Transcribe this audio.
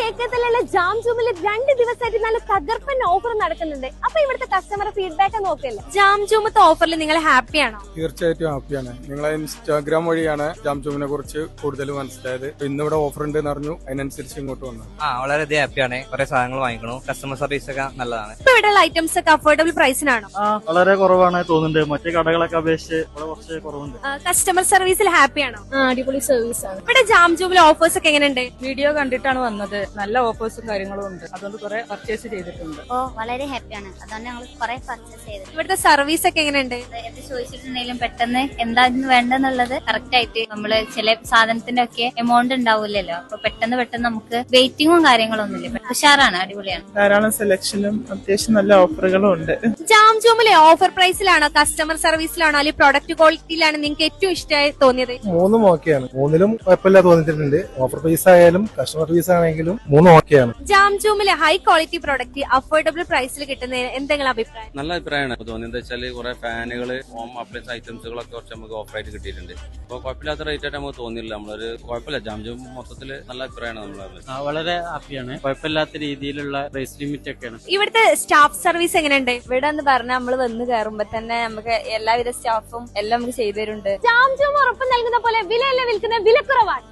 കേക്കത്തിലുള്ള jam ജൂമിൽ 2 ദിവസമായിട്ട് നല്ല തകർപ്പൻ ഓഫർ നടക്കുന്നുണ്ട്. അപ്പൊ ഇവിടുത്തെ കസ്റ്റമർ ഫീഡ്ബാക്ക് നോക്കിയല്ലേ, ജാം ജൂമത്തെ ഓഫറിൽ നിങ്ങൾ ഹാപ്പിയാണോ? തീർച്ചയായിട്ടും ഹാപ്പിയാണ്. നിങ്ങളെ ഇൻസ്റ്റാഗ്രാം വഴിയാണ് ജാം ജൂമിനെ കുറിച്ച് കൂടുതൽ മനസ്സിലായത്. ഇന്നിവിടെ ഓഫർ ഉണ്ട് എന്ന് അറിഞ്ഞു, അതിനനുസരിച്ച് ഇങ്ങോട്ട് വന്നു. വളരെയധികം ഹാപ്പിയാണ്. കുറെ സാധനങ്ങൾ വാങ്ങിക്കണു. കസ്റ്റമർ സർവീസ് ഒക്കെ നല്ലതാണ്. ഇപ്പൊ ഇവിടെയുള്ള ഐറ്റംസ് ഒക്കെ അഫോർഡബിൾ പ്രൈസിനാണോ? വളരെ കുറവാണ് തോന്നുന്നുണ്ട്. മറ്റേ കടകളൊക്കെ അപേക്ഷിച്ച് കുറച്ച് കുറവുണ്ട്. കസ്റ്റമർ സർവീസിൽ ഹാപ്പിയാണോ? അടിപൊളി സർവീസ് ആണ്. ഇവിടെ ജാം ജൂമിലെ ഓഫേഴ്സ് ഒക്കെ എങ്ങനെയുണ്ട്? വീഡിയോ കണ്ടിട്ടാണ് വന്നത്. നല്ല ഓഫേഴ്സും കാര്യങ്ങളും ഉണ്ട്. അതുകൊണ്ട് കുറെ പർച്ചേസ് ചെയ്തിട്ടുണ്ട്. വളരെ ഹാപ്പിയാണ്. അതുകൊണ്ട് ഞങ്ങൾ കുറെ പർച്ചേസ് ചെയ്തു. ഇവിടുത്തെ സർവീസ് ഒക്കെ എങ്ങനെയുണ്ട്? എന്ത് ചോദിച്ചിട്ടുണ്ടെങ്കിലും പെട്ടെന്ന് എന്തായിരുന്നു വേണ്ടെന്നുള്ളത് കറക്റ്റ് ആയിട്ട് നമ്മള് ചില സാധനത്തിന്റെ ഒക്കെ എമൗണ്ട് ഉണ്ടാവില്ലല്ലോ, അപ്പൊ പെട്ടെന്ന് നമുക്ക് വെയിറ്റിംഗും കാര്യങ്ങളൊന്നുമില്ല. ഉഷാറാണ്, അടിപൊളിയാണ്. ധാരാളം സെലക്ഷനും അത്യാവശ്യം നല്ല ഓഫറുകളും ഉണ്ട്. ജാം ജൂമിലെ ഓഫർ പ്രൈസിലാണോ, കസ്റ്റമർ സർവീസിലാണോ, അല്ലെങ്കിൽ പ്രൊഡക്റ്റ് ക്വാളിറ്റിയിലാണ് നിങ്ങൾക്ക് ഏറ്റവും ഇഷ്ടമായി തോന്നിയത്? മൂന്നും ഓക്കെയാണ്. മൂന്നിലും കുഴപ്പമില്ല തോന്നിയിട്ടുണ്ട്. ഓഫർ പ്രൈസ് ആയാലും കസ്റ്റമർ സർവീസ് ആണെങ്കിലും മൂന്നും ഓക്കെയാണ്. ജാം ജൂമിലെ ഹൈ ക്വാളിറ്റി പ്രൊഡക്റ്റ് അഫോർഡബിൾ പ്രൈസിൽ കിട്ടുന്നതിന് എന്തെങ്കിലും അഭിപ്രായം? നല്ല അഭിപ്രായമാണ് തോന്നിയത്. എന്താ വെച്ചാൽ കുറെ ഫാനുകള്, ഹോം അപ്ലയൻസ് ഐറ്റംസുകളൊക്കെ കുറച്ച് നമുക്ക് ഓഫർ ആയിട്ട് കിട്ടിയിട്ടുണ്ട്. അപ്പൊ കുഴപ്പമില്ലാത്ത റേറ്റ് ആയിട്ട് നമുക്ക് തോന്നിയില്ല. നമ്മളൊരു കുഴപ്പമില്ല. ജാം ജൂം മൊത്തത്തില് നല്ല അഭിപ്രായമാണ് നമ്മളത്. വളരെ ഹാപ്പിയാണ്. കുഴപ്പമില്ലാത്ത രീതിയിലുള്ള പ്രൈസ് ലിമിറ്റ് ഒക്കെയാണ്. ഇവിടുത്തെ സ്റ്റാഫ് സർവീസ് എങ്ങനെയുണ്ട്? ഇവിടെ എന്ന് പറഞ്ഞാൽ നമ്മൾ വന്ന് കയറുമ്പോ തന്നെ നമുക്ക് എല്ലാവിധ സ്റ്റാഫും എല്ലാം നമുക്ക് ചെയ്തു തരുന്നുണ്ട്. ജാം ജൂം ഉറപ്പ് നൽകുന്ന പോലെ വിലയല്ല വിൽക്കുന്ന വിലക്കുറവാണ്.